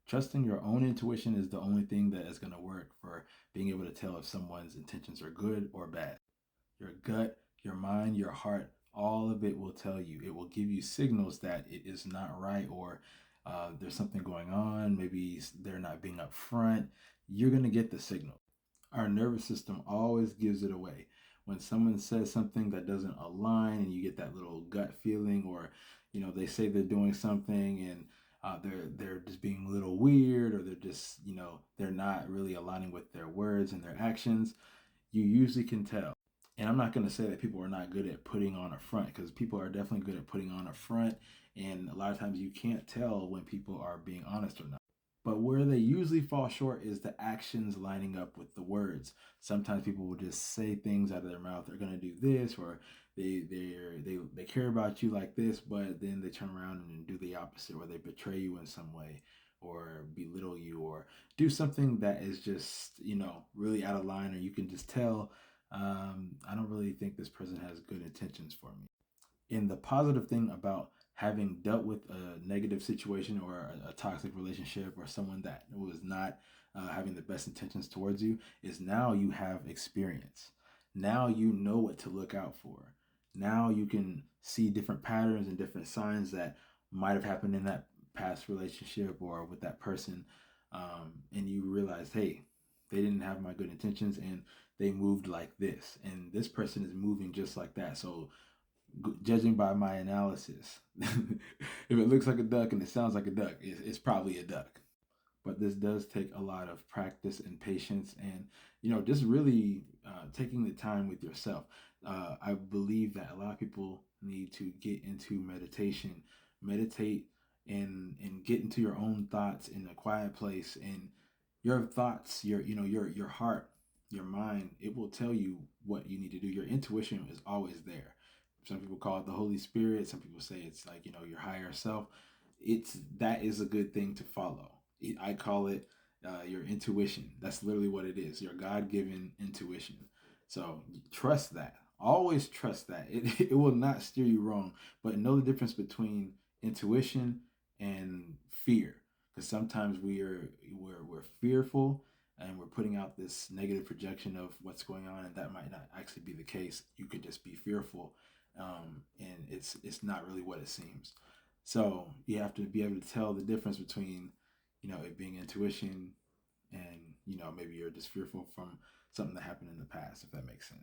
Trusting your own intuition is the only thing that is going to work for being able to tell if someone's intentions are good or bad. Your gut, your mind, your heart, all of it will tell you. It will give you signals that it is not right, or there's something going on. Maybe they're not being upfront. You're going to get the signal. Our nervous system always gives it away. When someone says something that doesn't align and you get that little gut feeling, or they say they're doing something and they're just being a little weird, or they're just they're not really aligning with their words and their actions, you usually can tell. And I'm not going to say that people are not good at putting on a front, because people are definitely good at putting on a front. And a lot of times you can't tell when people are being honest or not. But where they usually fall short is the actions lining up with the words. Sometimes people will just say things out of their mouth. They're gonna do this, or they care about you like this, but then they turn around and do the opposite, or they betray you in some way, or belittle you, or do something that is just really out of line, or you can just tell. I don't really think this person has good intentions for me. And the positive thing about having dealt with a negative situation, or a toxic relationship, or someone that was not having the best intentions towards you, is now you have experience. Now you know what to look out for. Now you can see different patterns and different signs that might have happened in that past relationship or with that person. And you realize, hey, they didn't have my good intentions, and they moved like this. And this person is moving just like that. So judging by my analysis, if it looks like a duck and it sounds like a duck, it's probably a duck. But this does take a lot of practice and patience, and just really taking the time with yourself. I believe that a lot of people need to get into meditation, meditate, and get into your own thoughts in a quiet place. And your thoughts, your heart, your mind, it will tell you what you need to do. Your intuition is always there. Some people call it the Holy Spirit. Some people say it's like your higher self. That is a good thing to follow. I call it your intuition. That's literally what it is. Your God-given intuition. So trust that. Always trust that. It will not steer you wrong. But know the difference between intuition and fear. Because sometimes we're fearful, and we're putting out this negative projection of what's going on, and that might not actually be the case. You could just be fearful, and it's not really what it seems. So you have to be able to tell the difference between, it being intuition, and maybe you're just fearful from something that happened in the past, if that makes sense.